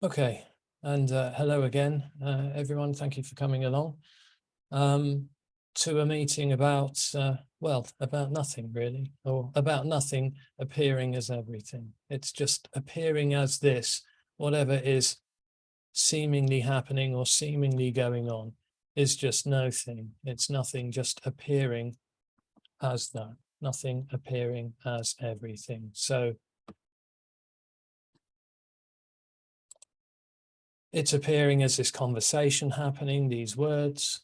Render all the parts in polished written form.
Okay, and hello again, everyone. Thank you for coming along to a meeting about, well, about nothing really, or about nothing appearing as everything. It's just appearing as this, whatever is seemingly happening or seemingly going on is just no thing. It's nothing, just appearing as that, nothing appearing as everything. So it's appearing as this conversation happening, these words.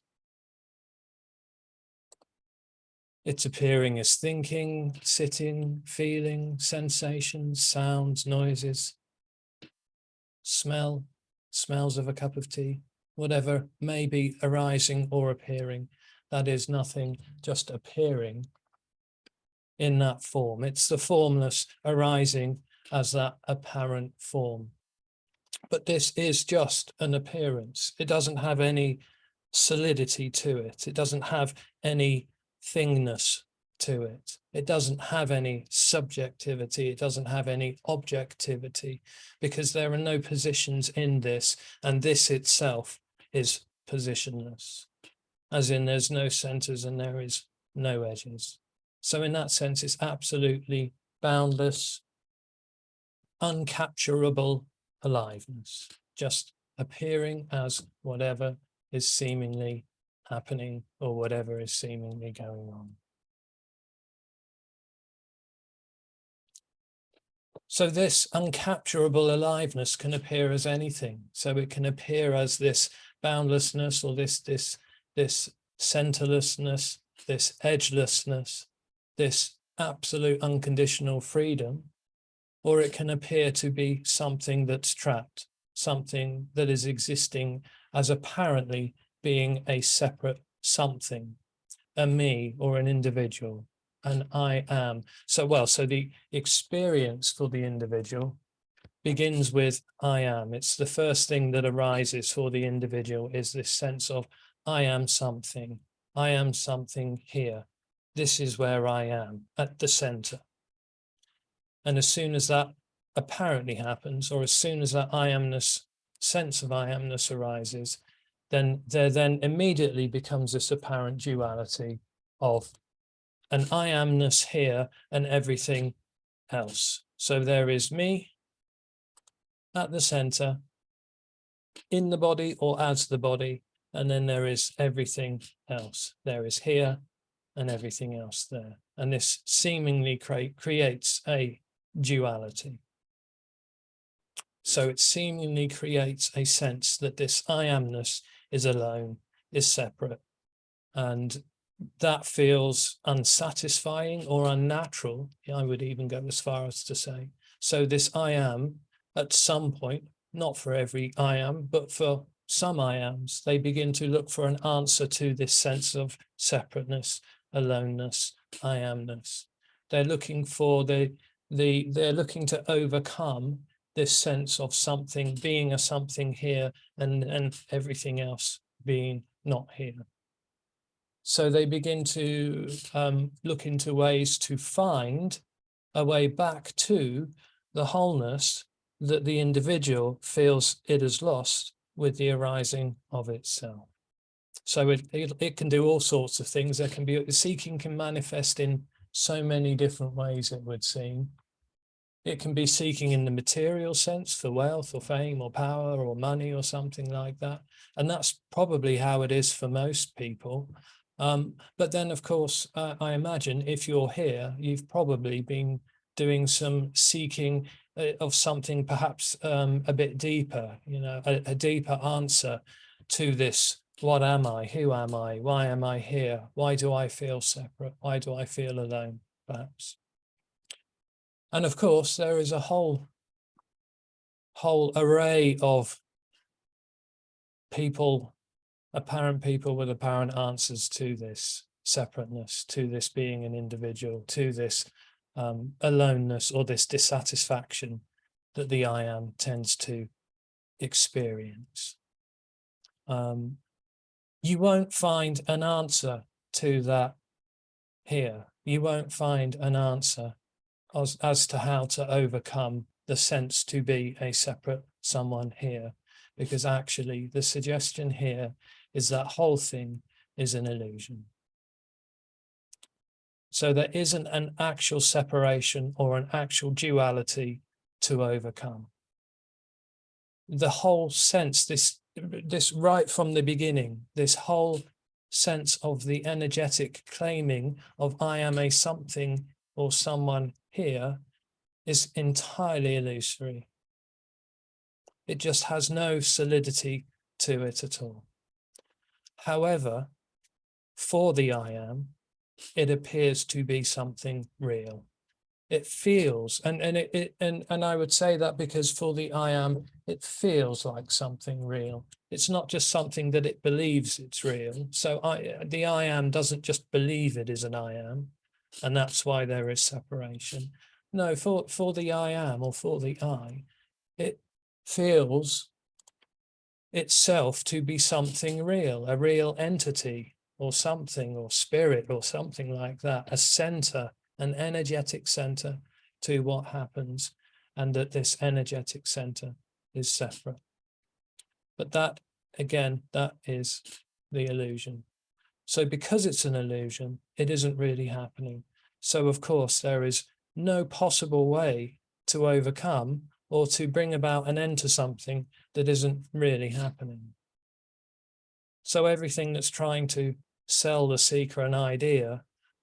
It's appearing as thinking, sitting, feeling, sensations, sounds, noises, smells of a cup of tea, whatever may be arising or appearing. That is nothing, just appearing in that form. It's the formless arising as that apparent form. But this is just an appearance. It doesn't have any solidity to it. It doesn't have any thingness to it. It doesn't have any subjectivity. It doesn't have any objectivity, because there are no positions in this, and this itself is positionless, as in there's no centers and there is no edges. So in that sense, it's absolutely boundless, uncapturable aliveness, just appearing as whatever is seemingly happening or whatever is seemingly going on. So this uncapturable aliveness can appear as anything. So it can appear as this boundlessness, or this centerlessness, this edgelessness, this absolute unconditional freedom, or it can appear to be something that's trapped, something that is existing as apparently being a separate something, a me or an individual, an I am. So the experience for the individual begins with I am. It's the first thing that arises for the individual, is this sense of I am something here. This is where I am, at the center. And as soon as that apparently happens, or as soon as that I amness, sense of I amness arises, then there then immediately becomes this apparent duality of an I amness here and everything else. So there is me at the center, in the body or as the body, and then there is everything else. There is here and everything else there. And this seemingly creates a duality. So it seemingly creates a sense that this I amness is alone, is separate, and that feels unsatisfying or unnatural. I would even go as far as to say. So this I am, at some point, not for every I am, but for some I ams, they begin to look for an answer to this sense of separateness, aloneness, I amness. They're looking for they're looking to overcome this sense of something being a something here and everything else being not here. So they begin to look into ways to find a way back to the wholeness that the individual feels it has lost with the arising of itself. So it can do all sorts of things. There can be, seeking can manifest in so many different ways, it would seem. It can be seeking in the material sense for wealth or fame or power or money or something like that. And that's probably how it is for most people. But then, of course, I imagine if you're here, you've probably been doing some seeking of something perhaps a bit deeper, a deeper answer to this. What am I? Who am I? Why am I here? Why do I feel separate? Why do I feel alone, perhaps? And of course, there is a whole array of people, apparent people with apparent answers to this separateness, to this being an individual, to this aloneness or this dissatisfaction that the I am tends to experience. You won't find an answer to that here. You won't find an answer as to how to overcome the sense to be a separate someone here, because actually the suggestion here is that whole thing is an illusion. So there isn't an actual separation or an actual duality to overcome. The whole sense, this right from the beginning, this whole sense of the energetic claiming of I am a something or someone here is entirely illusory. It just has no solidity to it at all. However, for the I am, it appears to be something real. It feels, and I would say that because for the I am, it feels like something real. It's not just something that it believes it's real. So the I am doesn't just believe it is an I am, and that's why there is separation. No, for the I am, or for the I, it feels itself to be something real, a real entity or something, or spirit or something like that, a center, an energetic center to what happens, and that this energetic center is separate. But that, again, that is the illusion. So because it's an illusion, it isn't really happening. So of course, there is no possible way to overcome or to bring about an end to something that isn't really happening. So everything that's trying to sell the seeker an idea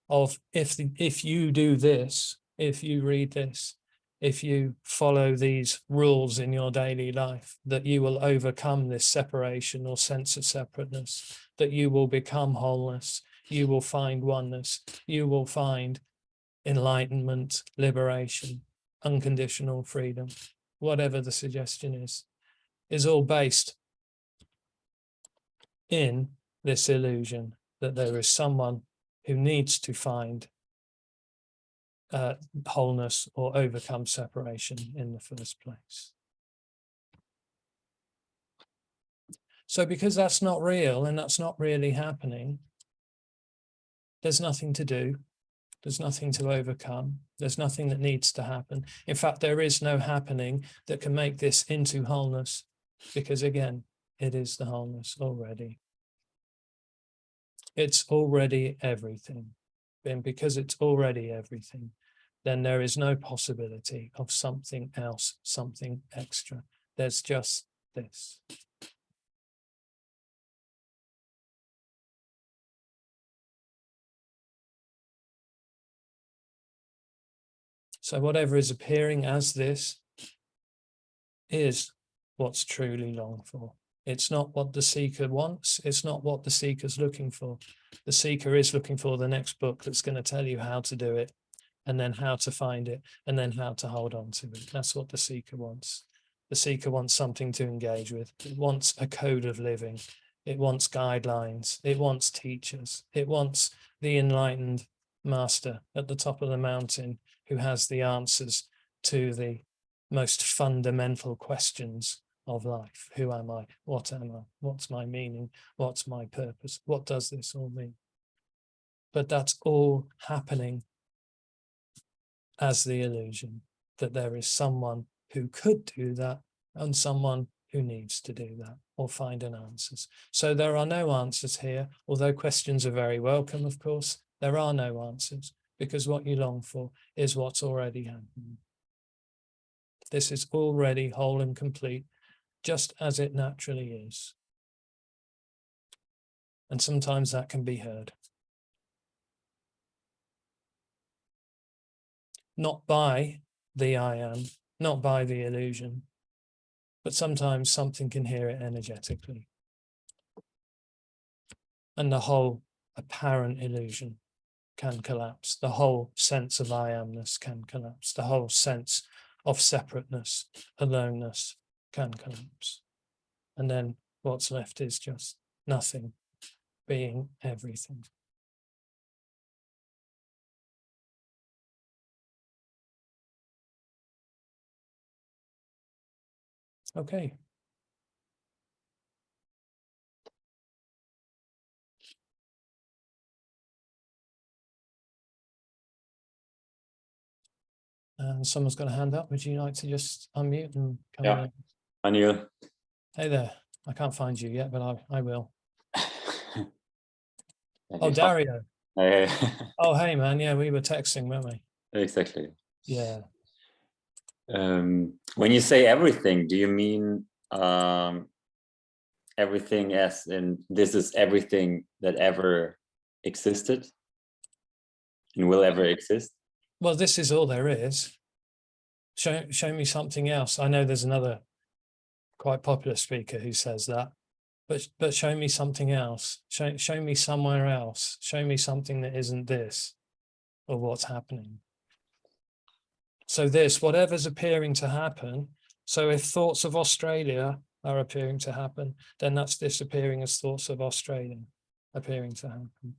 of if you do this, if you read this, if you follow these rules in your daily life, that you will overcome this separation or sense of separateness, that you will become wholeness, you will find oneness, you will find enlightenment, liberation, unconditional freedom, whatever the suggestion is all based in this illusion that there is someone who needs to find wholeness or overcome separation in the first place. So because that's not real and that's not really happening, there's nothing to do. There's nothing to overcome. There's nothing that needs to happen. In fact, there is no happening that can make this into wholeness, because again, it is the wholeness already. It's already everything. And because it's already everything, then there is no possibility of something else, something extra. There's just this. So whatever is appearing as this is what's truly longed for. It's not what the seeker wants. It's not what the seeker's looking for. The seeker is looking for the next book that's going to tell you how to do it, and then how to find it, and then how to hold on to it. That's what the seeker wants. The seeker wants something to engage with. It wants a code of living. It wants guidelines. It wants teachers. It wants the enlightened master at the top of the mountain who has the answers to the most fundamental questions of life. Who am I? What am I? What's my meaning? What's my purpose? What does this all mean? But that's all happening as the illusion, that there is someone who could do that and someone who needs to do that or find an answers. So there are no answers here, although questions are very welcome, of course. There are no answers, because what you long for is what's already happening. This is already whole and complete, just as it naturally is. And sometimes that can be heard. Not by the I am, not by the illusion, but sometimes something can hear it energetically. And the whole apparent illusion can collapse. The whole sense of I amness can collapse. The whole sense of separateness, aloneness can collapse. And then what's left is just nothing, being everything. Okay. And someone's got a hand up. Would you like to just unmute and come Yeah. in? Anil. Hey there. I can't find you yet, but I will. Oh, Dario. Hey. Oh, hey, man. Yeah, we were texting, weren't we? Exactly. Yeah. When you say everything, do you mean everything as in this is everything that ever existed and will ever exist? Well, this is all there is. Show me something else. I know there's another quite popular speaker who says that, but show me something else. Show me somewhere else. Show me something that isn't this or what's happening. So this, whatever's appearing to happen. So if thoughts of Australia are appearing to happen, then that's disappearing as thoughts of Australia appearing to happen.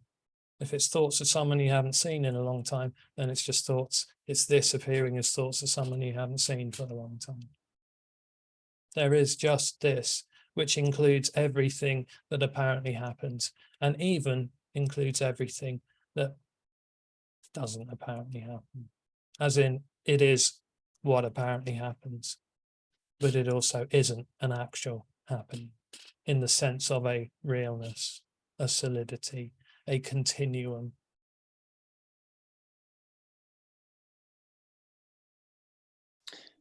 If it's thoughts of someone you haven't seen in a long time, then it's just thoughts. It's this appearing as thoughts of someone you haven't seen for a long time. There is just this, which includes everything that apparently happens, and even includes everything that doesn't apparently happen. As in, it is what apparently happens, but it also isn't an actual happening in the sense of a realness, a solidity, a continuum.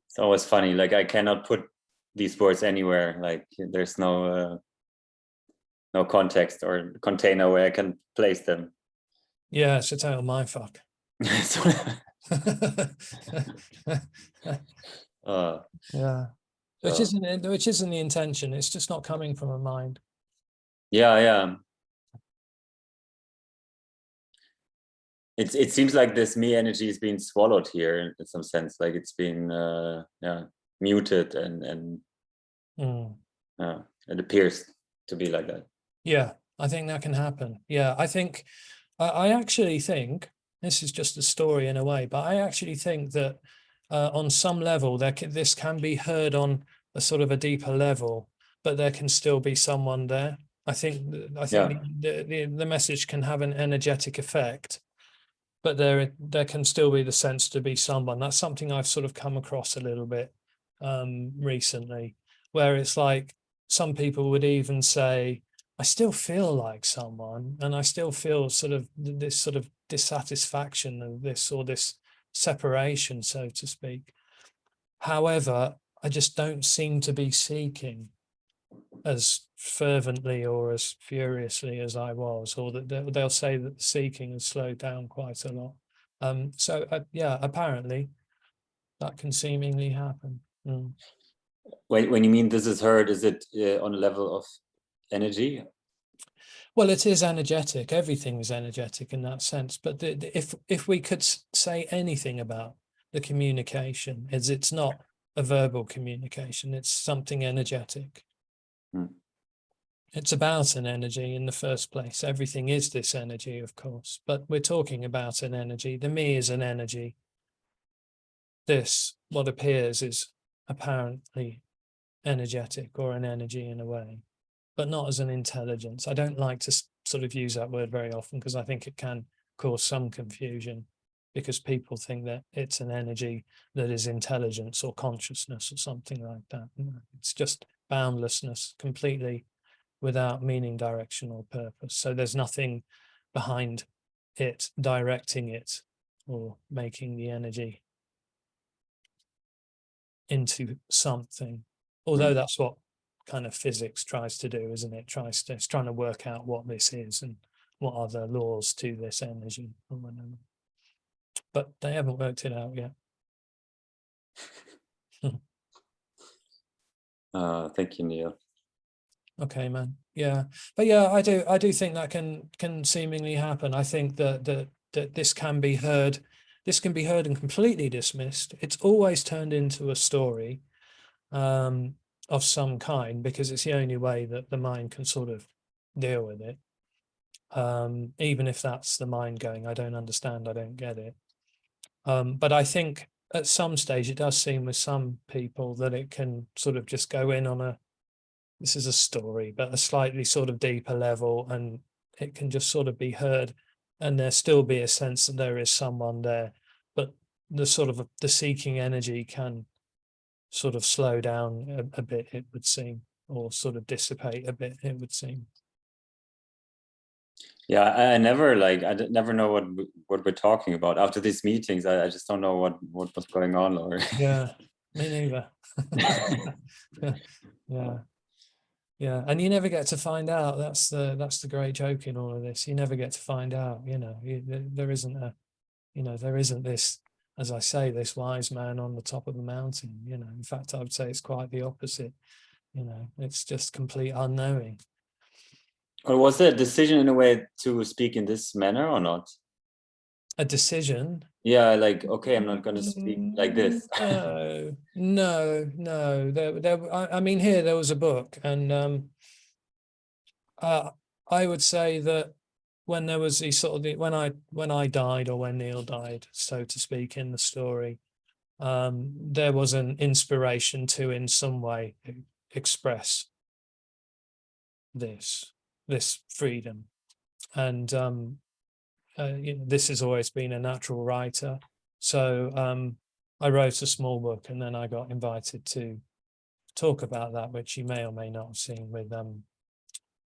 It's always funny, like I cannot put these words anywhere, like there's no context or container where I can place them. Yeah, it's a total mindfuck. Yeah, which isn't the intention. It's just not coming from a mind. Yeah. It seems like this me energy is being swallowed here in some sense, like it's been muted and it appears to be like that. Yeah, I think that can happen. Yeah, I actually think this is just a story in a way, but I actually think that on some level this can be heard on a sort of a deeper level, but there can still be someone there. I think the message can have an energetic effect, but there can still be the sense to be someone. That's something I've sort of come across a little bit recently, where it's like some people would even say, I still feel like someone, and I still feel sort of this sort of dissatisfaction of this or this separation, so to speak. However, I just don't seem to be seeking as fervently or as furiously as I was, or that they'll say that the seeking has slowed down quite a lot. Yeah, apparently that can seemingly happen. When you mean this is heard, is it on a level of energy? Well, it is energetic. Everything is energetic in that sense. But if we could say anything about the communication, is it's not a verbal communication. It's something energetic. It's about an energy in the first place. Everything is this energy, of course, but we're talking about an energy. The me is an energy. This, what appears, is apparently energetic or an energy in a way, but not as an intelligence. I don't like to sort of use that word very often because I think it can cause some confusion, because people think that it's an energy that is intelligence or consciousness or something like that. It's just boundlessness, completely without meaning, direction, or purpose. So there's nothing behind it directing it or making the energy into something. Although that's what kind of physics tries to do, isn't it? It's trying to work out what this is and what are the laws to this energy or whatever. But they haven't worked it out yet. Thank you, Neil. Okay, man. Yeah, but yeah, I do think that can seemingly happen. I think that this can be heard. This can be heard and completely dismissed. It's always turned into a story of some kind, because it's the only way that the mind can sort of deal with it. Even if that's the mind going, I don't understand, I don't get it. But I think at some stage it does seem with some people that it can sort of just go in on this is a story, but a slightly sort of deeper level, and it can just sort of be heard, and there still be a sense that there is someone there, but the sort of the seeking energy can sort of slow down a bit, it would seem, or sort of dissipate a bit, it would seem. Yeah, I never never know what we're talking about after these meetings. I just don't know what was going on, or Yeah, me neither. Yeah, yeah, and you never get to find out. That's the great joke in all of this. You never get to find out. You know, there isn't a, you know, there isn't this, as I say, this wise man on the top of the mountain. You know, in fact, I would say it's quite the opposite. You know, it's just complete unknowing. or was there a decision in a way to speak in this manner or not? A decision? Yeah, like, okay, I'm not going to speak like this. No. I mean, here there was a book, and I would say that when there was the sort of the, when I died, or when Neil died, so to speak, in the story, there was an inspiration to, in some way, express this freedom, and you know, this has always been a natural writer. So I wrote a small book, and then I got invited to talk about that, which you may or may not have seen with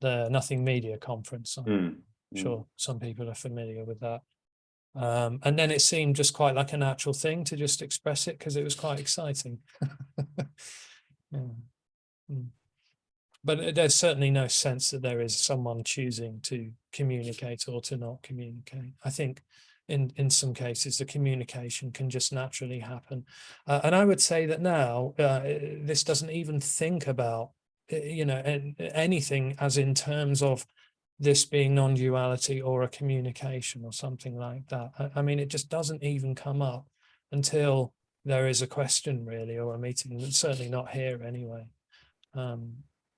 the Nothing Media Conference. I'm sure some people are familiar with that. And then it seemed just quite like a natural thing to just express it, because it was quite exciting. Yeah. But there's certainly no sense that there is someone choosing to communicate or to not communicate. I think in some cases the communication can just naturally happen. And I would say that now this doesn't even think about, you know, anything as in terms of this being non-duality or a communication or something like that. I mean, it just doesn't even come up until there is a question, really, or a meeting. Certainly not here anyway.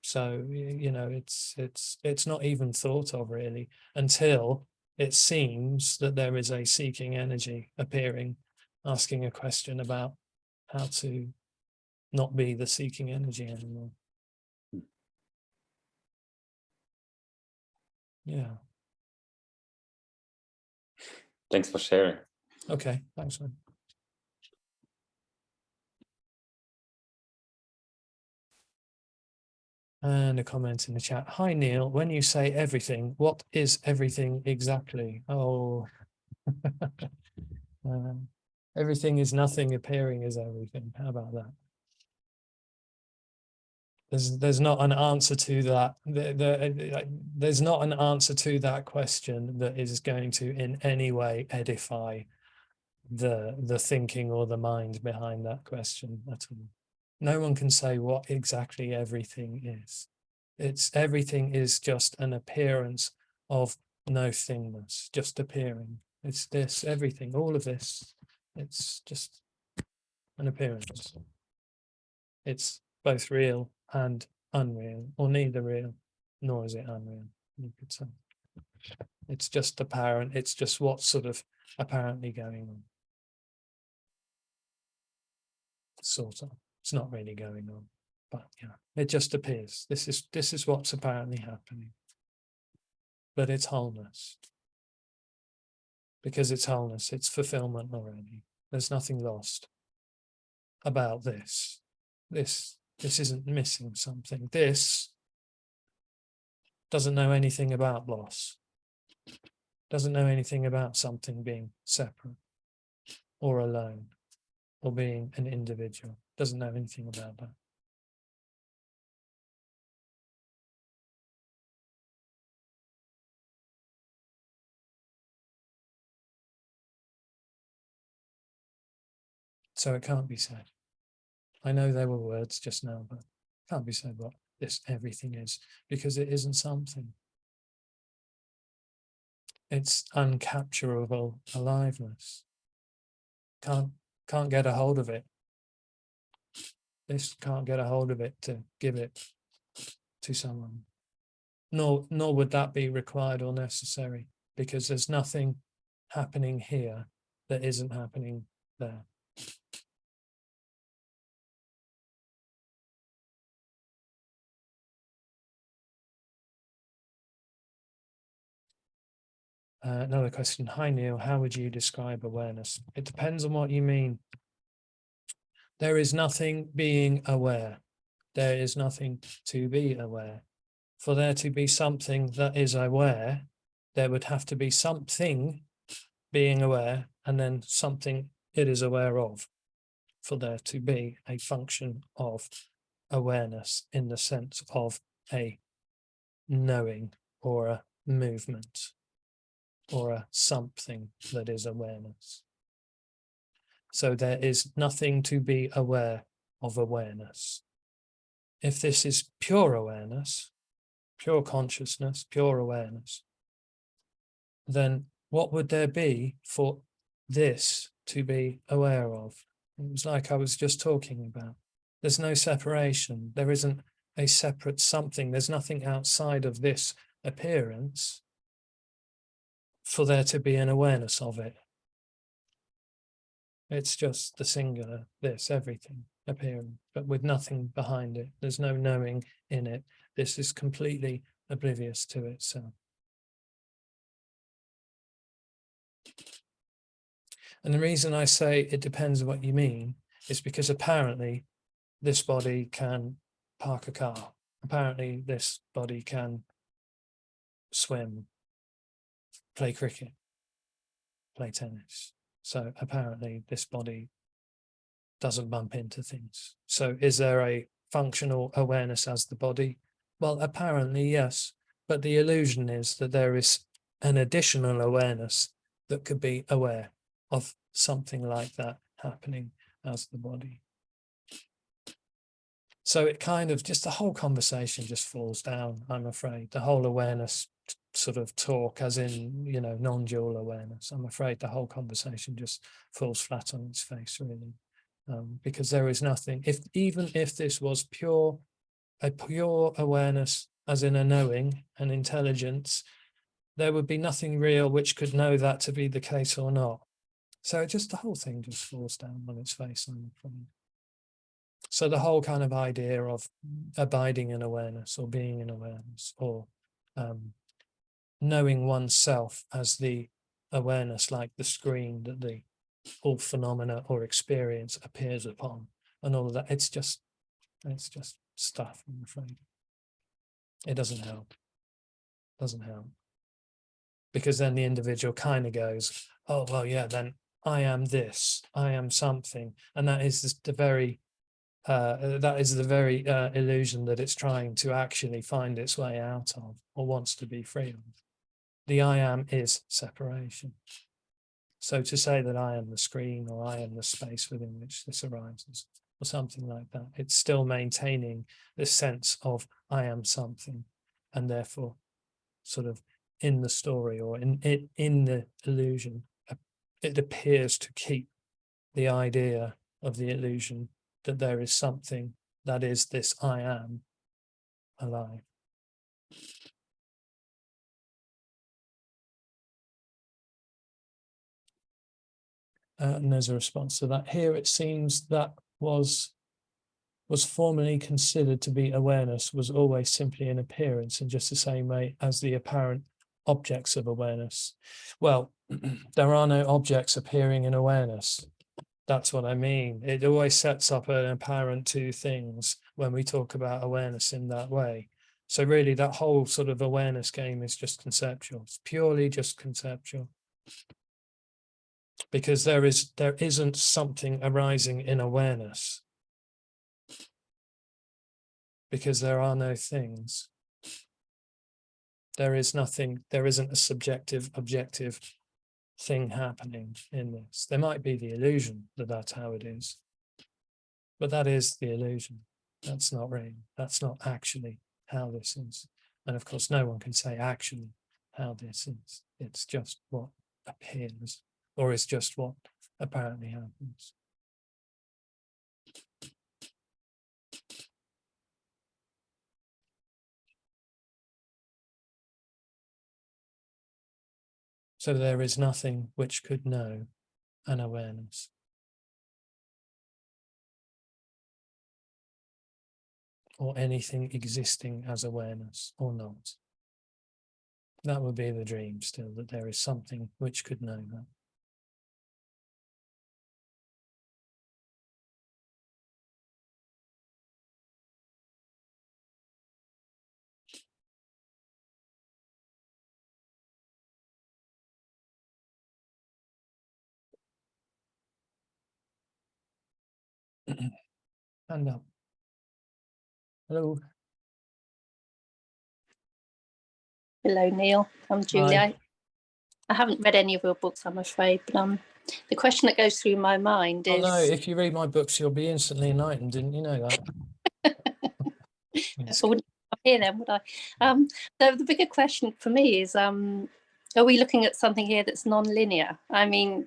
So you know, it's not even thought of really until it seems that there is a seeking energy appearing, asking a question about how to not be the seeking energy anymore. Yeah. Thanks for sharing. Okay, thanks, man. And a comment in the chat. Hi, Neil. When you say everything, what is everything exactly? Oh, everything is nothing, appearing is everything. How about that? There's not an answer to that. There's not an answer to that question that is going to in any way edify the thinking or the mind behind that question at all. No one can say what exactly everything is. Everything is just an appearance of no thingness, just appearing. It's this, everything, all of this. It's just an appearance. It's both real and unreal, or neither real, nor is it unreal, you could say. It's just apparent, it's just what's sort of apparently going on. Sort of. It's not really going on, but yeah, it just appears. This is what's apparently happening. But it's wholeness. Because it's wholeness, it's fulfillment already. There's nothing lost about this. This isn't missing something. This doesn't know anything about loss. Doesn't know anything about something being separate or alone or being an individual. Doesn't know anything about that. So it can't be said. I know there were words just now, but it can't be said what this everything is, because it isn't something. It's uncapturable aliveness. Can't get a hold of it. This can't get a hold of it to give it to someone. Nor would that be required or necessary, because there's nothing happening here that isn't happening there. Another question. Hi, Neil. How would you describe awareness? It depends on what you mean. There is nothing being aware. There is nothing to be aware. For there to be something that is aware, there would have to be something being aware and then something it is aware of, for there to be a function of awareness in the sense of a knowing or a movement or a something that is awareness. So there is nothing to be aware of awareness. If this is pure awareness, pure consciousness, pure awareness, then what would there be for this to be aware of? It was like I was just talking about. There's no separation. There isn't a separate something. There's nothing outside of this appearance for there to be an awareness of it. It's just the singular, this, everything appearing, but with nothing behind it. There's no knowing in it. This is completely oblivious to itself. And the reason I say it depends on what you mean is because apparently this body can park a car. Apparently this body can swim, play cricket, play tennis. So apparently this body doesn't bump into things. So is there a functional awareness as the body? Well, apparently yes, but the illusion is that there is an additional awareness that could be aware of something like that happening as the body. So it kind of just the whole conversation just falls down, I'm afraid. The whole awareness sort of talk, as in, you know, non-dual awareness. I'm afraid the whole conversation just falls flat on its face, really. Because there is nothing, even if this was a pure awareness, as in a knowing, an intelligence, there would be nothing real which could know that to be the case or not. So the whole thing just falls down on its face, I'm afraid. So the whole kind of idea of abiding in awareness or being in awareness or knowing oneself as the awareness, like the screen that the all phenomena or experience appears upon, and all of that, it's just stuff, I'm afraid. It doesn't help. Doesn't help. Because then the individual kind of goes, oh, well, yeah, then I am this, I am something. And that is the very illusion that it's trying to actually find its way out of or wants to be free of. The I am is separation. So to say that I am the screen or I am the space within which this arises or something like that, it's still maintaining this sense of I am something, and therefore sort of in the story or in the illusion, it appears to keep the idea of the illusion that there is something that is this I am alive. And there's a response to that. Here it seems that was formerly considered to be awareness was always simply an appearance in just the same way as the apparent objects of awareness. Well, there are no objects appearing in awareness. That's what I mean. It always sets up an apparent two things when we talk about awareness in that way. So really that whole sort of awareness game is just conceptual. It's purely just conceptual. Because there isn't something arising in awareness. Because there are no things. There is nothing, there isn't a subjective, objective thing happening in this. There might be the illusion that that's how it is. But that is the illusion. That's not real. That's not actually how this is. And of course, no one can say actually how this is. It's just what appears, or is just what apparently happens. So there is nothing which could know an awareness. Or anything existing as awareness or not. That would be the dream still, that there is something which could know that. Hand up. Hello. Hello, Neil. I'm Julie. Hi. I haven't read any of your books, I'm afraid, but the question that goes through my mind is... Oh no, if you read my books, you'll be instantly enlightened. Didn't you know that? I wouldn't hear them, would I? So the bigger question for me is, are we looking at something here that's non-linear? I mean,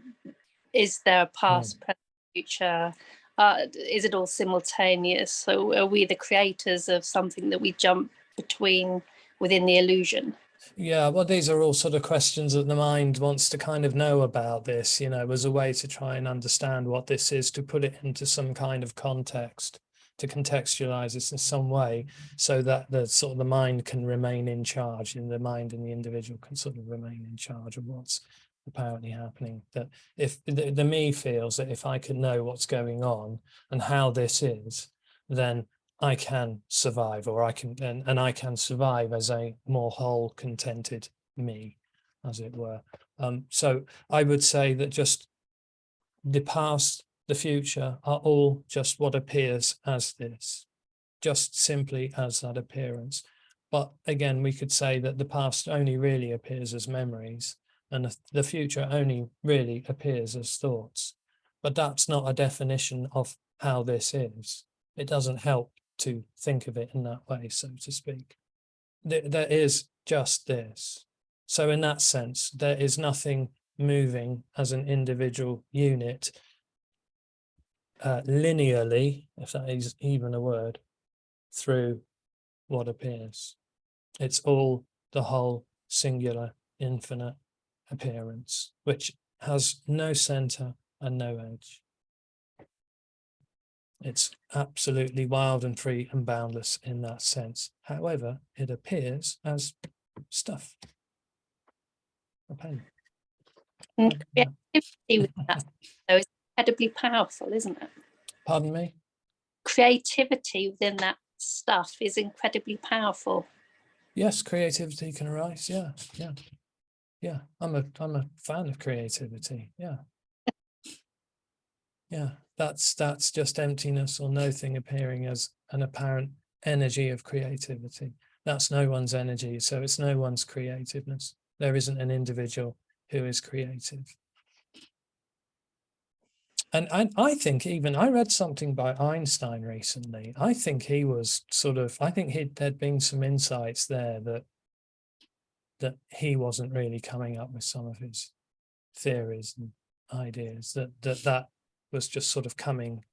is there a past, present, future? Is it all simultaneous? So are we the creators of something that we jump between within the illusion? Yeah, well, these are all sort of questions that the mind wants to kind of know about this, you know, as a way to try and understand what this is, to put it into some kind of context, to contextualize this in some way, so that the sort of the mind can remain in charge, and the mind and the individual can sort of remain in charge of what's apparently happening. That if the me feels that if I can know what's going on and how this is, then I can survive, or I can, and I can survive as a more whole, contented me, as it were. So I would say that just the past, the future are all just what appears as this, just simply as that appearance. But again, we could say that the past only really appears as memories, and the future only really appears as thoughts. But that's not a definition of how this is. It doesn't help to think of it in that way, so to speak. There is just this. So in that sense, there is nothing moving as an individual unit linearly, if that is even a word, through what appears. It's all the whole singular infinite appearance, which has no center and no edge. It's absolutely wild and free and boundless in that sense. However, it appears as stuff. A pen. And creativity with that, though, is incredibly powerful, isn't it? Pardon me? Creativity within that stuff is incredibly powerful. Yes, creativity can arise. Yeah, yeah, yeah. I'm a fan of creativity. Yeah. Yeah, that's just emptiness or nothing appearing as an apparent energy of creativity. That's no one's energy, so it's no one's creativeness. There isn't an individual who is creative. And I think even, I read something by Einstein recently. I think he was sort of, I think there'd been some insights there that he wasn't really coming up with some of his theories and ideas, that was just sort of coming,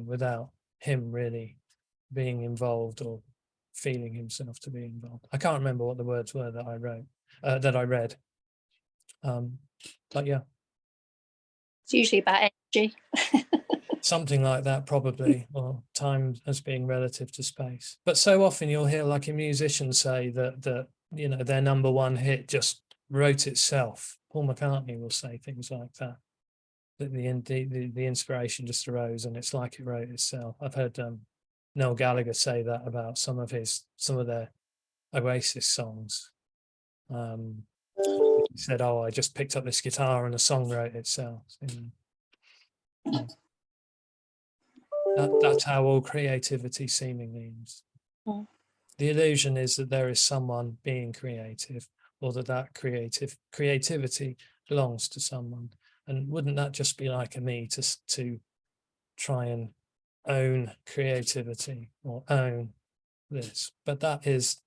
without him really being involved or feeling himself to be involved. I can't remember what the words were that I wrote, that I read. But yeah. It's usually about energy. Something like that, probably, or time as being relative to space. But so often you'll hear like a musician say that you know, their number one hit just wrote itself. Paul McCartney will say things like that. That the inspiration just arose and it's like it wrote itself. I've heard Noel Gallagher say that about some of their Oasis songs. He said, "Oh, I just picked up this guitar and the song wrote itself." You know. That's how all creativity seemingly is. Mm. The illusion is that there is someone being creative, or that creativity belongs to someone. And wouldn't that just be like a me to try and own creativity or own this? But that is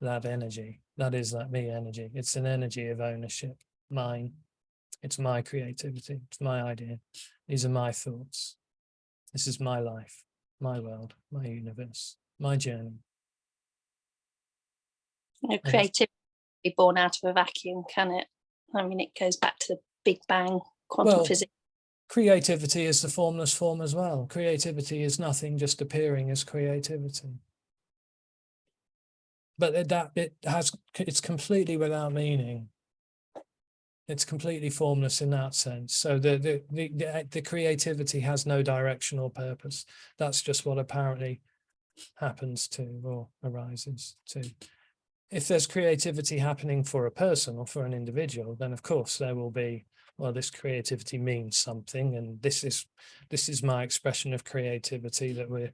that energy. That is that me energy. It's an energy of ownership, mine. It's my creativity. It's my idea. These are my thoughts. This is my life, my world, my universe, my journey. No creativity can be born out of a vacuum, can it? I mean, it goes back to the Big Bang, quantum physics. Creativity is the formless form as well. Creativity is nothing just appearing as creativity. But it's completely without meaning. It's completely formless in that sense. So the creativity has no direction or purpose. That's just what apparently happens to, or arises to. If there's creativity happening for a person or for an individual, then of course there will be well, this creativity means something, and this is my expression of creativity that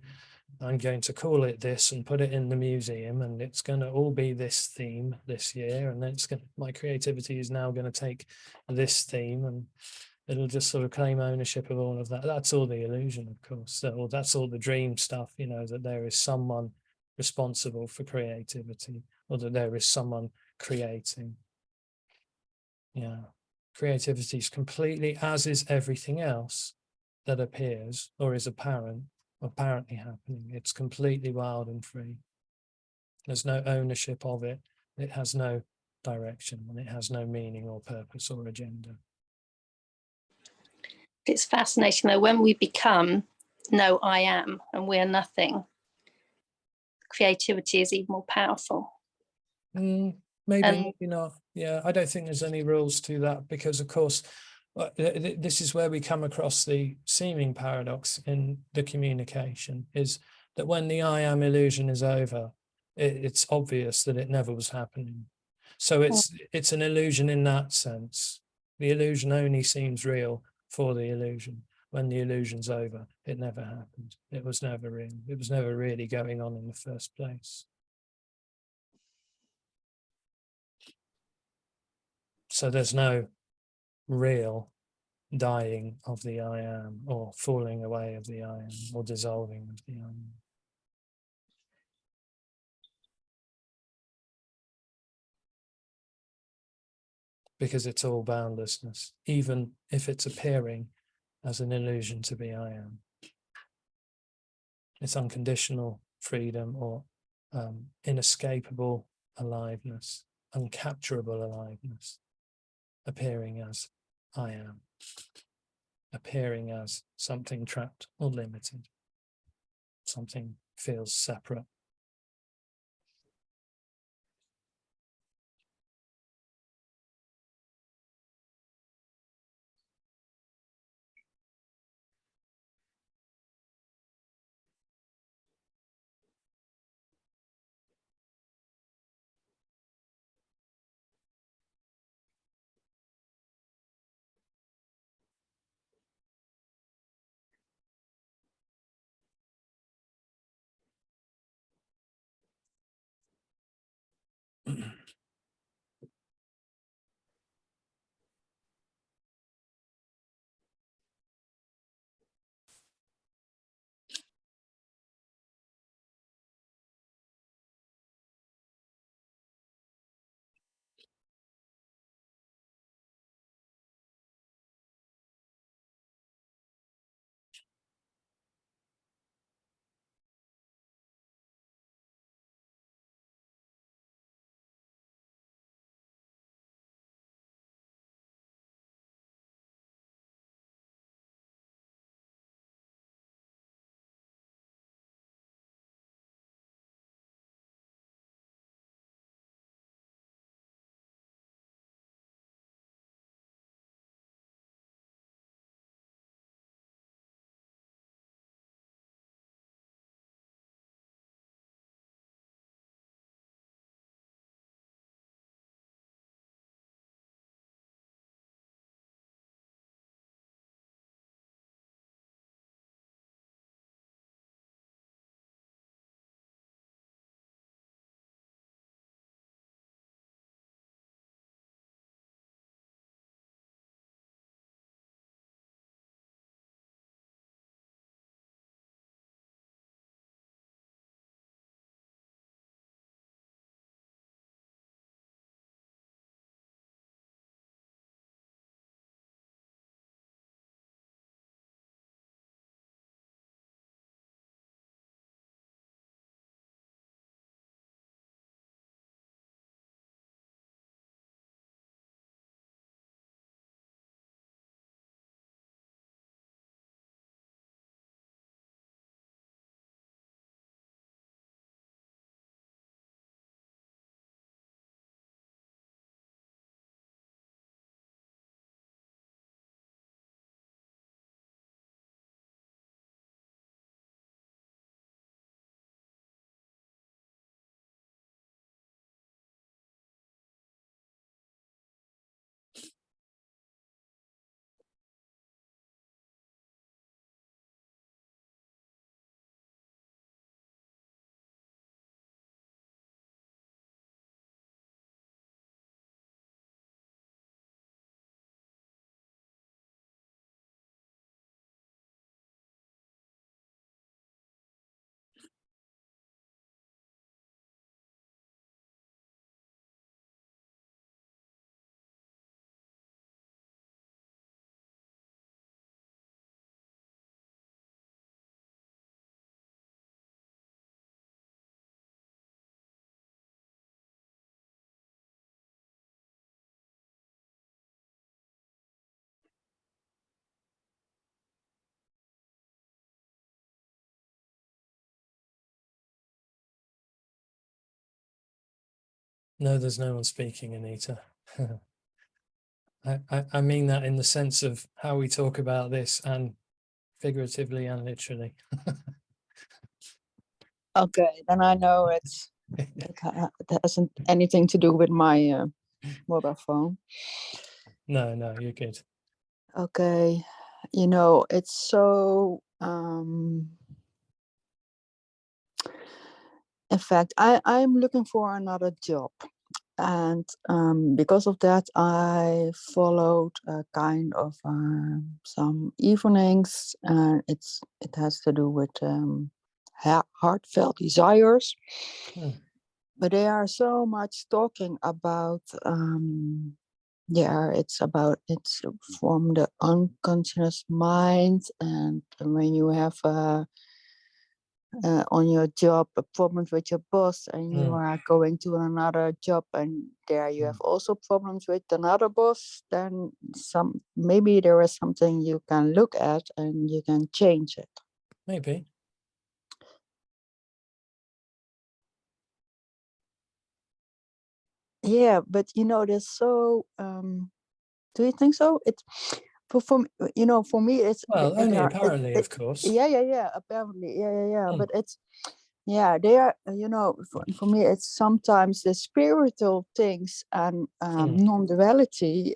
I'm going to call it this and put it in the museum, and it's going to all be this theme this year, and then my creativity is now going to take this theme, and it'll just sort of claim ownership of all of that. That's all the illusion, of course. That's all the dream stuff, that there is someone responsible for creativity, or that there is someone creating. Yeah. Creativity is completely, as is everything else that appears or is apparently happening. It's completely wild and free. There's no ownership of it. It has no direction, and it has no meaning or purpose or agenda. It's fascinating though, when we become no I am and we're nothing, creativity is even more powerful. Maybe, maybe not. Yeah, I don't think there's any rules to that, because of course this is where we come across the seeming paradox in the communication, is that when the I am illusion is over, it's obvious that it never was happening. So it's an illusion in that sense. The illusion only seems real for the illusion. When the illusion's over, it never happened. It was never real. It was never really going on in the first place. So there's no real dying of the I am, or falling away of the I am, or dissolving of the I am. Because it's all boundlessness, even if it's appearing as an illusion to be I am. It's unconditional freedom, or inescapable aliveness, uncapturable aliveness, appearing as I am, appearing as something trapped or limited, something feels separate. No, there's no one speaking, Anita. I mean that in the sense of how we talk about this, and figuratively and literally. Okay, then I know it hasn't anything to do with my mobile phone. No, you're good. Okay, you know, it's so in fact, I'm looking for another job, and because of that I followed a kind of some evenings, and it has to do with heartfelt desires. But they are so much talking about it's from the unconscious mind, and when you have on your job problems with your boss, and you are going to another job, and there you have also problems with another boss, then maybe there is something you can look at and you can change it. Maybe. Yeah, but you know, there's so do you think so? It's for you know, for me it's Well, only apparently, of course. yeah, apparently, yeah. But it's they are, you know, for me it's sometimes the spiritual things and non-duality,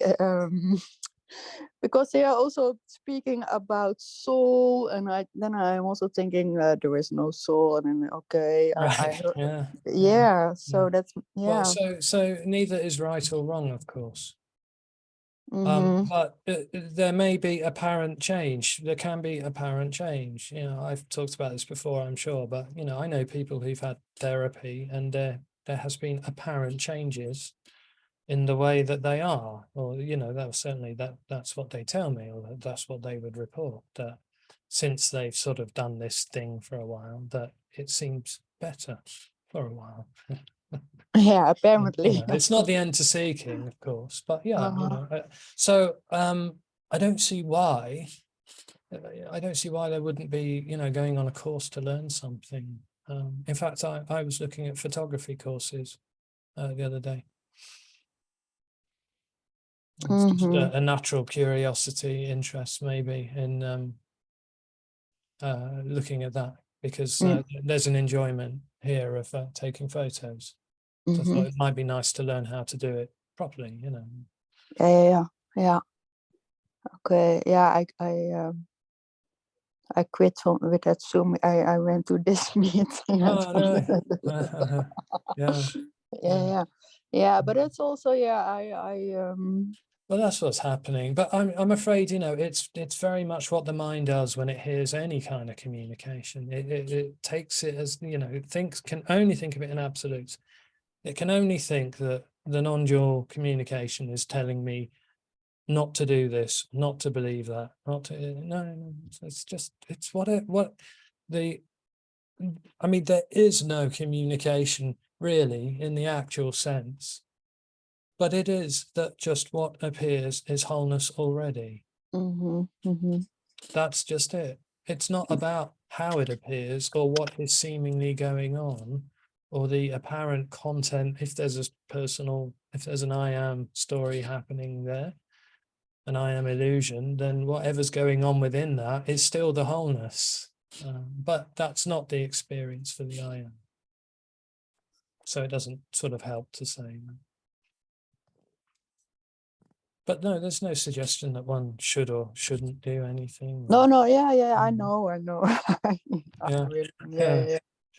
because they are also speaking about soul, and I'm also thinking there is no soul, and then okay, I Right. heard, so that's Well, so neither is right or wrong, of course. But there may be apparent change. There can be apparent change. You know, I've talked about this before, I'm sure, but you know, I know people who've had therapy, and there has been apparent changes in the way that they are, or you know, that was certainly that's what they tell me, or that's what they would report, that since they've sort of done this thing for a while, that it seems better for a while. yeah, apparently. You know, it's not the end to seeking, of course, but yeah, you know. So I don't see why. I don't see why there wouldn't be, you know, going on a course to learn something. In fact, I was looking at photography courses the other day. It's just a natural curiosity, interest, maybe, in looking at that, because there's an enjoyment here of taking photos. So I thought it might be nice to learn how to do it properly, you know. Yeah. Okay. Yeah, I quit with that Zoom. I went to this meeting. Oh no. Yeah. But it's also Well, that's what's happening. But I'm afraid, you know, it's very much what the mind does when it hears any kind of communication. It takes it as, you know, it can only think of it in absolutes. It can only think that the non-dual communication is telling me not to do this, not to believe that, not to, no, it's what I mean, there is no communication really in the actual sense, but it is that just what appears is wholeness already. That's just it. It's not about how it appears or what is seemingly going on, or the apparent content. If there's an I am story happening there, an I am illusion, then whatever's going on within that is still the wholeness. But that's not the experience for the I am. So it doesn't sort of help to say that. But no, there's no suggestion that one should or shouldn't do anything. No, I know.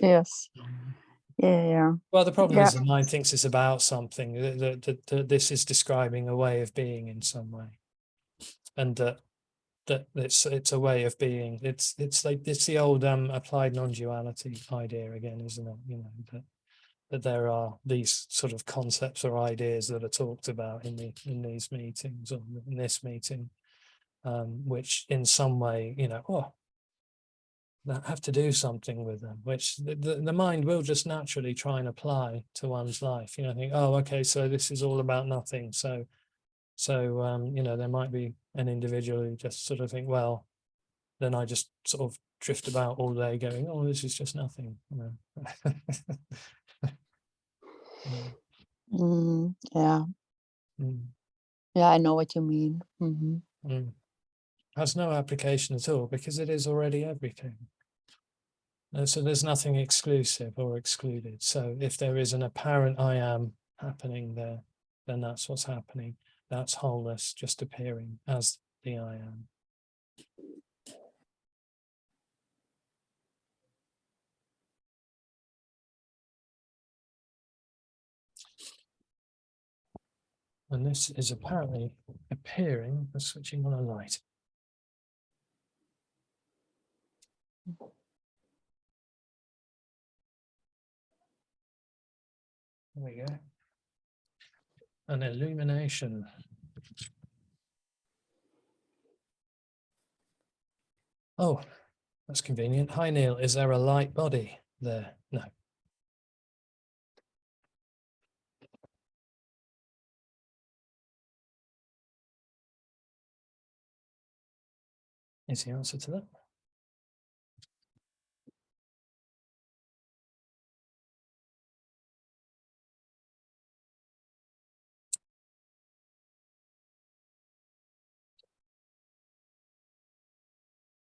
Yes. Yeah. Well, the problem is the mind thinks it's about something. This is describing a way of being in some way, and that it's a way of being. It's the old applied non-duality idea again, isn't it? You know, that there are these sort of concepts or ideas that are talked about in these meetings, or in this meeting, which in some way, you know, that have to do something with them, which the mind will just naturally try and apply to one's life. You know, think, oh, okay, so this is all about nothing. So you know, there might be an individual who just sort of think, well, then I just sort of drift about all day going, oh, this is just nothing. You know. Yeah. Mm, Yeah, I know what you mean. Hmm. mm. Has no application at all because it is already everything. So there's nothing exclusive or excluded. So if there is an apparent I am happening there, then that's what's happening. That's wholeness just appearing as the I am. And this is apparently appearing as switching on a light. There we go. An illumination. Oh, that's convenient. Hi, Neil. Is there a light body there? No. Is the answer to that?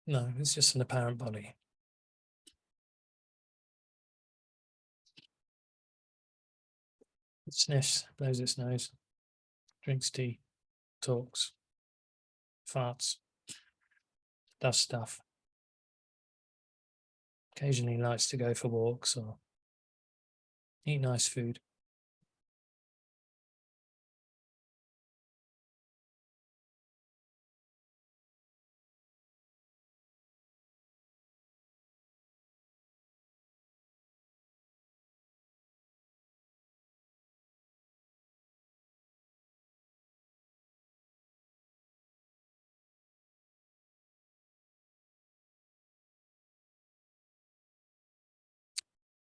No, it's just an apparent body. It sniffs, blows its nose, drinks tea, talks, farts, does stuff. Occasionally likes to go for walks or eat nice food.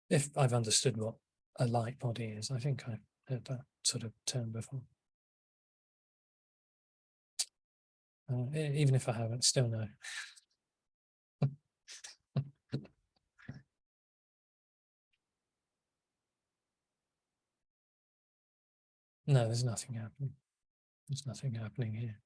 If I've understood what a light body is, I think I've heard that sort of term before. Even if I haven't, still no. No, there's nothing happening. There's nothing happening here.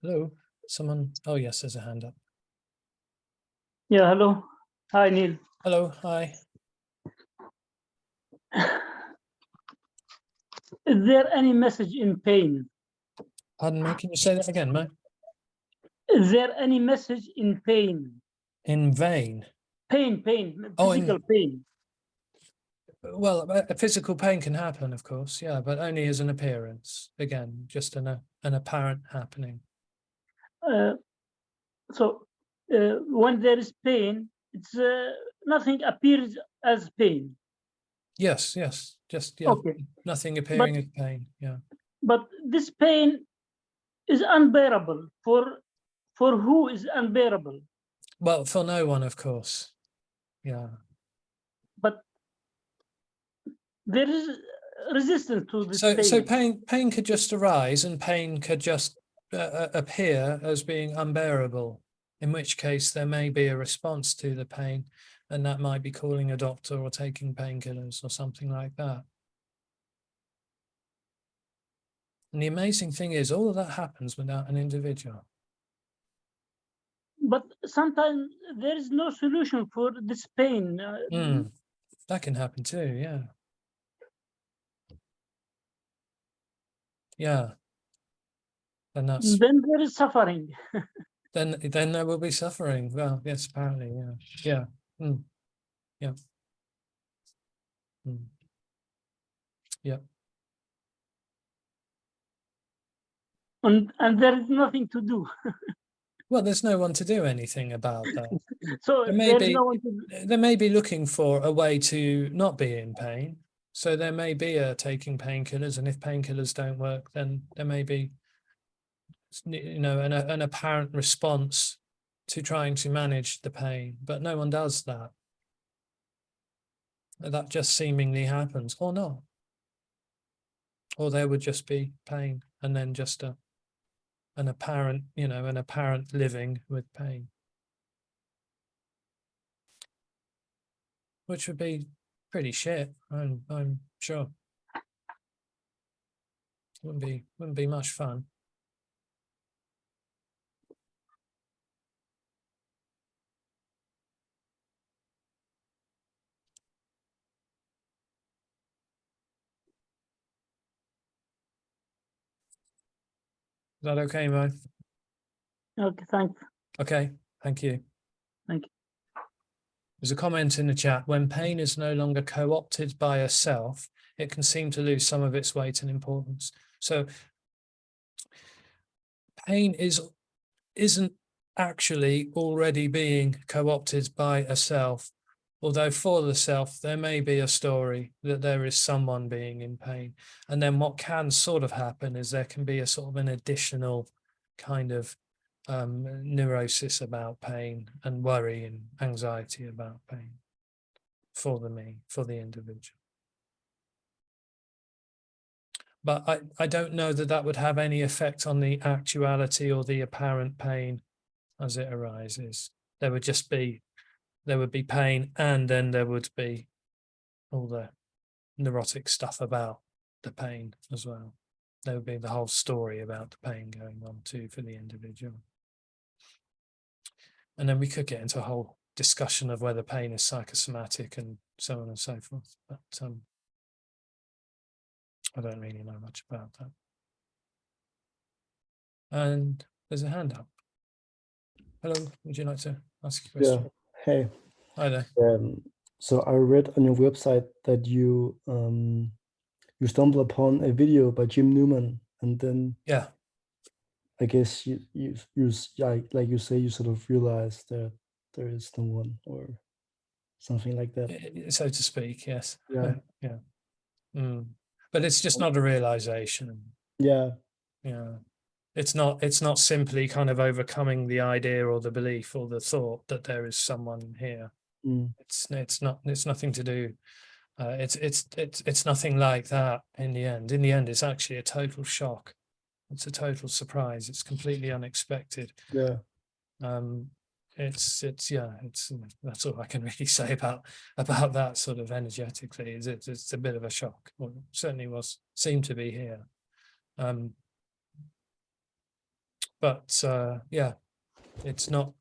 Hello, someone. Oh, yes, there's a hand up. Yeah, hello. Hi, Neil. Hello, hi. Is there any message in pain? Pardon me, can you say that again, Mo? Is there any message in pain? In vain. Pain, Oh, physical pain. Well, a physical pain can happen, of course, yeah, but only as an appearance. Again, just an apparent happening. When there is pain, it's nothing appears as pain. Yes, just yeah, Okay. nothing appearing as pain. Yeah. But this pain is unbearable. For who is unbearable? Well, for no one, of course. Yeah. But there is resistance to this pain. So pain could just arise, and pain could just appear as being unbearable. In which case, there may be a response to the pain, and that might be calling a doctor or taking painkillers or something like that. And the amazing thing is, all of that happens without an individual. But sometimes there is no solution for this pain. That can happen too, yeah. yeah, then that's Then there is suffering. then there will be suffering. Well, yes, apparently, yeah. Mm. Yeah. Mm. Yeah. And there is nothing to do. Well, there's no one to do anything about that. So There may there is be no one to do. they may be looking for a way to not be in pain. So there may be a taking painkillers, and if painkillers don't work, then there may be, you know, an apparent response to trying to manage the pain, but no one does that. That just seemingly happens, or not. Or there would just be pain, and then just an apparent, you know, an apparent living with pain, which would be pretty shit. I'm sure. Wouldn't be much fun. Is that okay, Mo? Okay, thanks. Okay, thank you. Thank you. There's a comment in the chat. When pain is no longer co-opted by a self, it can seem to lose some of its weight and importance. So pain isn't actually already being co-opted by a self, although for the self there may be a story that there is someone being in pain. And then what can sort of happen is there can be a sort of an additional kind of neurosis about pain and worry and anxiety about pain for the individual. But I don't know that that would have any effect on the actuality or the apparent pain as it arises. There would be pain, and then there would be all the neurotic stuff about the pain as well. There would be the whole story about the pain going on too for the individual. And then we could get into a whole discussion of whether pain is psychosomatic and so on and so forth. But I don't really know much about that. And there's a hand up. Hello, would you like to ask a question? Yeah. Hey. Hi there. So I read on your website that you stumbled upon a video by Jim Newman, and then Yeah. I guess you like you say, you sort of realize that there is no one or something like that. So to speak, yes. Yeah. Yeah. But it's just not a realization. Yeah. Yeah. It's not simply kind of overcoming the idea or the belief or the thought that there is someone here. It's nothing to do. It's nothing like that in the end. In the end, it's actually a total shock. It's a total surprise. It's completely unexpected. Yeah. That's all I can really say about that sort of energetically. It's a bit of a shock. Well, it certainly seemed to be here. But yeah, it's not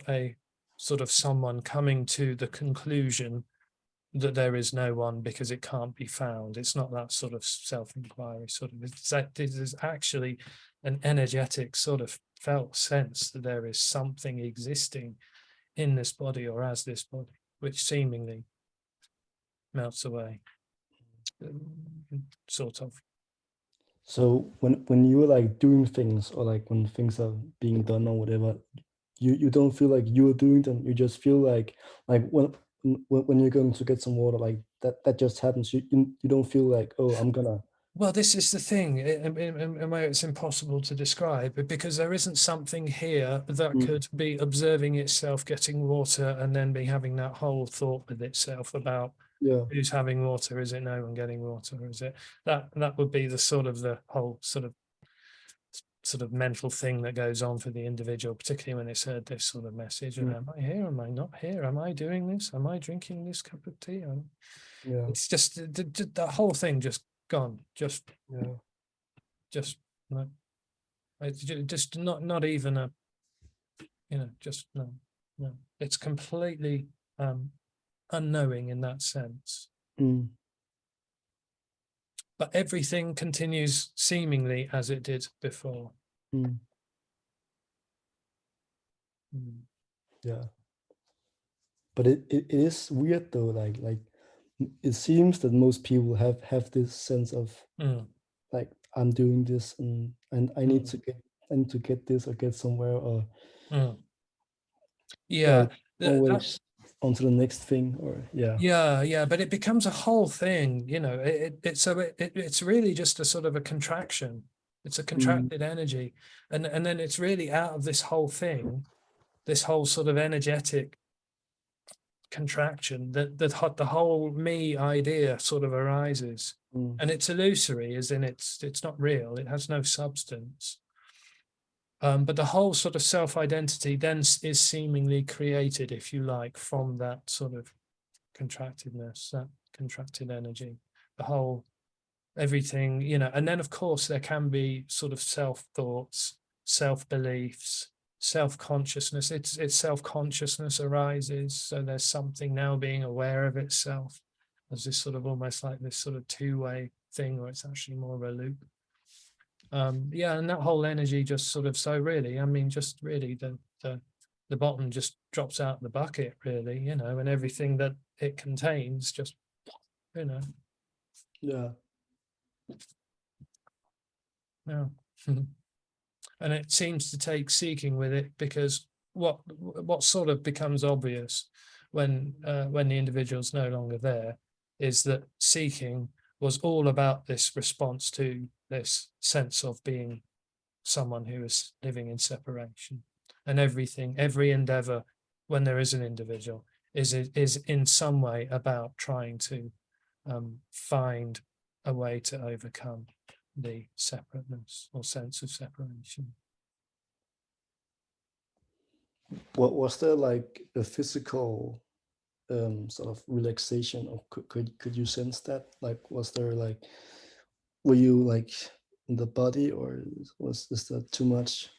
a sort of someone coming to the conclusion that there is no one because it can't be found. It's not that sort of self-inquiry sort of. It is actually an energetic sort of felt sense that there is something existing in this body or as this body, which seemingly melts away, sort of. So when you're like doing things, or like when things are being done or whatever, you don't feel like you're doing them. You just feel like when you're going to get some water, like that just happens. You don't feel like, oh, I'm gonna. Well, this is the thing, in a way it's impossible to describe, because there isn't something here that could be observing itself getting water and then be having that whole thought with itself about who's having water. Is it no one getting water? Or is it that would be the sort of the whole sort of mental thing that goes on for the individual, particularly when it's heard this sort of message. And am I here? Am I not here? Am I doing this? Am I drinking this cup of tea? It's just the whole thing just gone. Just not even a, just no. It's completely unknowing in that sense. but everything continues seemingly as it did before. Mm. Mm. Yeah. But it is weird though, like it seems that most people have this sense of Mm. like, I'm doing this and I need Mm. to get this or get somewhere, or Mm. Yeah, always onto the next thing, or yeah, but it becomes a whole thing, you know. It's really just a sort of a contraction. It's a contracted energy, and then it's really out of this whole thing, this whole sort of energetic contraction, that the whole me idea sort of arises. And it's illusory, as in it's not real, it has no substance. But the whole sort of self-identity then is seemingly created, if you like, from that sort of contractedness, that contracted energy, the whole everything, you know. And then of course there can be sort of self-thoughts, self-beliefs, self-consciousness. It's self-consciousness arises, so there's something now being aware of itself. There's this sort of almost like this sort of two-way thing, or it's actually more of a loop. Yeah, and that whole energy just sort of, so really, I mean, just really the bottom just drops out the bucket, really, you know, and everything that it contains just, you know. yeah. Yeah. And it seems to take seeking with it, because what sort of becomes obvious when the individual's no longer there is that seeking was all about this response to this sense of being someone who is living in separation. And everything, every endeavor when there is an individual is in some way about trying to find a way to overcome the separateness or sense of separation. What was there like a physical sort of relaxation, or could you sense that? Like, was there like, were you like in the body, or is that too much?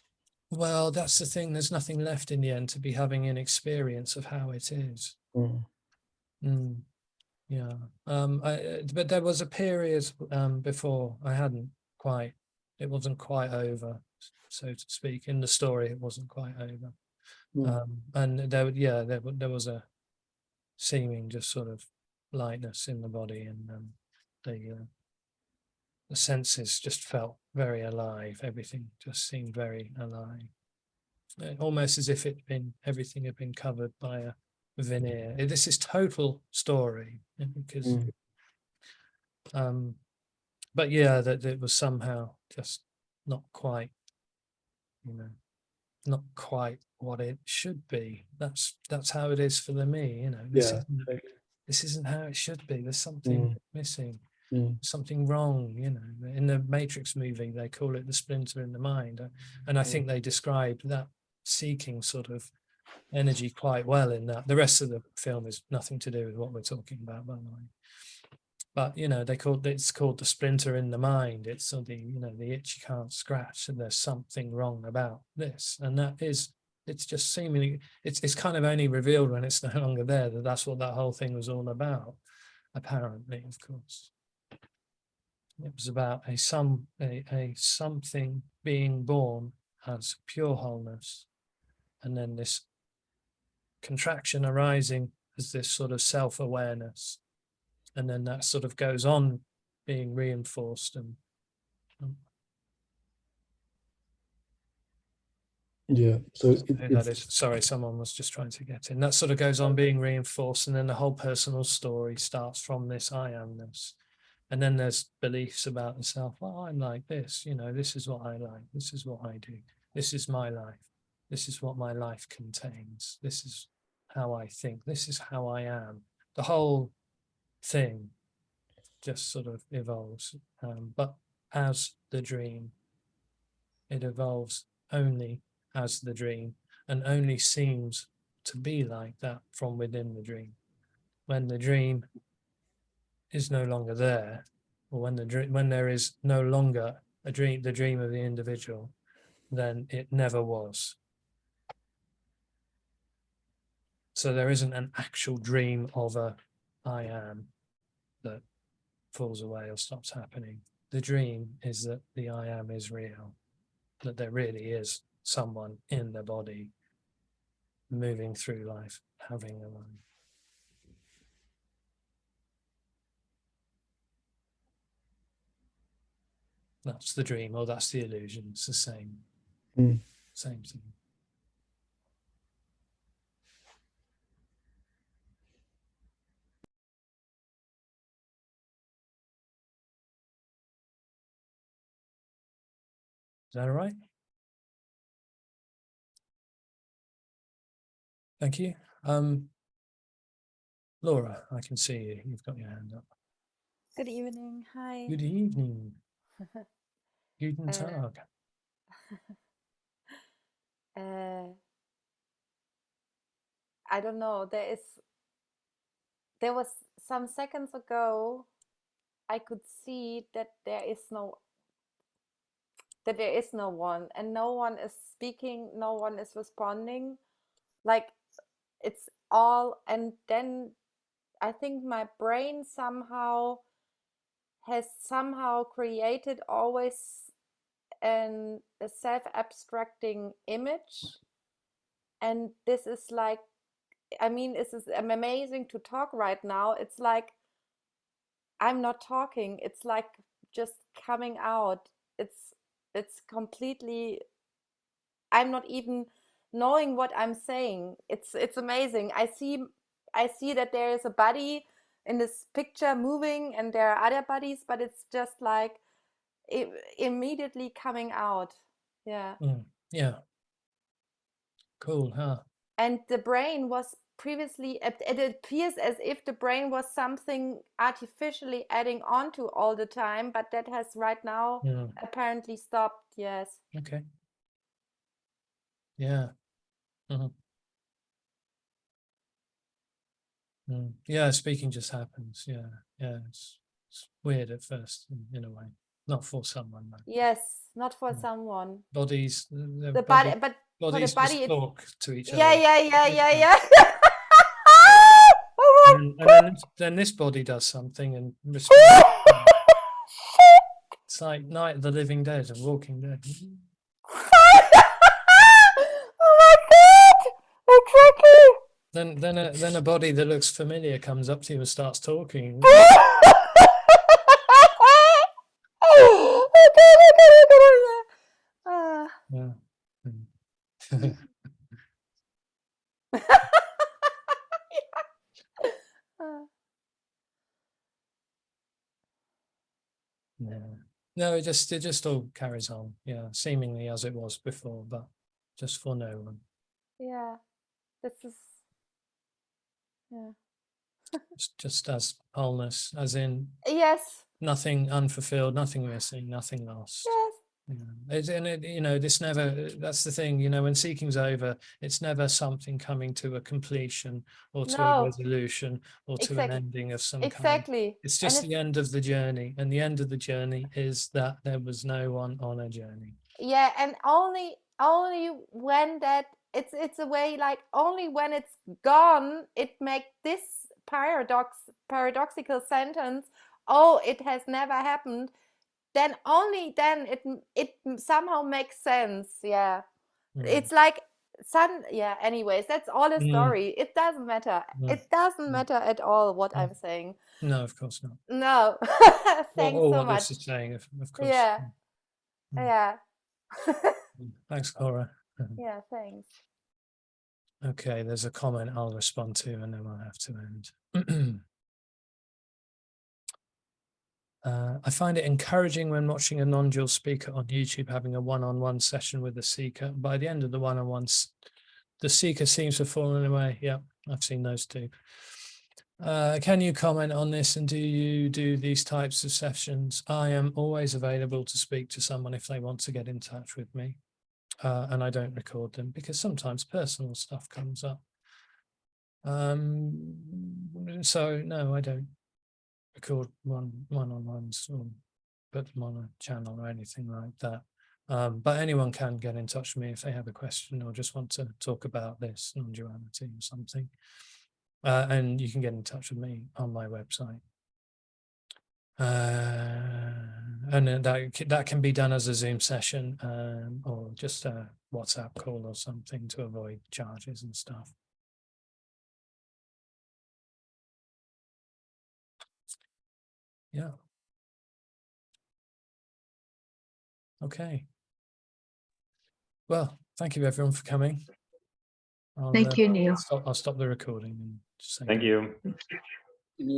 Well, that's the thing. There's nothing left in the end to be having an experience of how it is. Yeah. But there was a period before I hadn't quite, it wasn't quite over, so to speak. In the story, it wasn't quite over. And there was a seeming just sort of lightness in the body, and the senses just felt very alive. Everything just seemed very alive, almost as if everything had been covered by a veneer. This is total story, because but yeah, that it was somehow just not quite, you know, not quite what it should be. That's how it is for me, you know. This isn't how it should be. There's something missing, something wrong, you know. In the Matrix movie, they call it the splinter in the mind, and I think they described that seeking sort of energy quite well in that. The rest of the film is nothing to do with what we're talking about, by the way. But you know, it's called the splinter in the mind. It's something, you know, the itch you can't scratch, and there's something wrong about this, and it's just seemingly, it's kind of only revealed when it's no longer there, that that's what that whole thing was all about. Apparently, of course, it was about a something being born as pure wholeness, and then this contraction arising as this sort of self-awareness, and then that sort of goes on being reinforced and yeah. So that is, sorry, someone was just trying to get in. That sort of goes on being reinforced, and then the whole personal story starts from this I amness. And then there's beliefs about the self. Well, I'm like this, you know, this is what I like, this is what I do, this is my life, this is what my life contains, this is how I think, this is how I am. The whole thing just sort of evolves, but as the dream. It evolves only as the dream, and only seems to be like that from within the dream. When the dream is no longer there, or when there is no longer a dream, the dream of the individual, then it never was. So there isn't an actual dream of a I am that falls away or stops happening. The dream is that the I am is real, that there really is someone in the body moving through life, having a life. That's the dream, or that's the illusion. It's the same, same thing. Is that all right? Thank you. Laura, I can see you. You've got your hand up. Good evening. Hi. Good evening. Guten Uh, Tag. I don't know. There was some seconds ago, I could see that there is no one, and no one is speaking, no one is responding. Like it's all, and then I think my brain has somehow created always a self-abstracting image, and this is like, I mean, this is amazing to talk right now. It's like I'm not talking, it's like just coming out. It's completely, I'm not even knowing what I'm saying. It's amazing. I see that there is a body in this picture moving, and there are other bodies, but it's just like immediately coming out. Yeah. Yeah. Cool, huh? And the brain was previously, it appears as if the brain was something artificially adding on to all the time, but that has right now apparently stopped. Yes. Okay. Yeah. Yeah, speaking just happens. Yeah. It's weird at first, in a way. Not for someone, though. Yes, not for someone. Bodies, The body, but for the bodies body, just talk to each yeah, other. yeah. Oh my And then this body does something and responds. It's like Night of the Living Dead and Walking Dead. Oh my god! Exactly. Then a body that looks familiar comes up to you and starts talking. Yeah. Yeah. No, it just all carries on. Yeah, seemingly as it was before, but just for no one. Yeah, this is, yeah. Just as wholeness, as in Yes. nothing unfulfilled, nothing missing, nothing lost. Yes. Yeah. This never, that's the thing, when seeking's over, it's never something coming to a completion or to a resolution or to an ending of some kind. Exactly. It's just the end of the journey, and the end of the journey is that there was no one on a journey. Yeah, and only when that it's a way, like only when it's gone, it makes this paradoxical sentence, oh, it has never happened. Then only then it somehow makes sense. Yeah. It's like yeah, anyways, that's all a story. It doesn't matter. It doesn't matter at all what I'm saying. No, of course not. No. Thanks or so what much. this is saying, of course. Yeah. Yeah. Thanks, Cora. Yeah, thanks. Okay, there's a comment I'll respond to, and then we'll have to end. I find it encouraging when watching a non-dual speaker on YouTube having a one-on-one session with the seeker. By the end of the one-on-ones, the seeker seems to have fallen away. Yeah, I've seen those too. Can you comment on this, and do you do these types of sessions? I am always available to speak to someone if they want to get in touch with me. And I don't record them because sometimes personal stuff comes up. So no, I don't record one-on-ones or put them on a channel or anything like that. But anyone can get in touch with me if they have a question or just want to talk about this non-duality or something. And you can get in touch with me on my website. And then that can be done as a Zoom session, or just a WhatsApp call or something to avoid charges and stuff. Yeah. Okay. Well, thank you everyone for coming. Thank you, Neil. I'll stop the recording and just say Thank goodbye. you.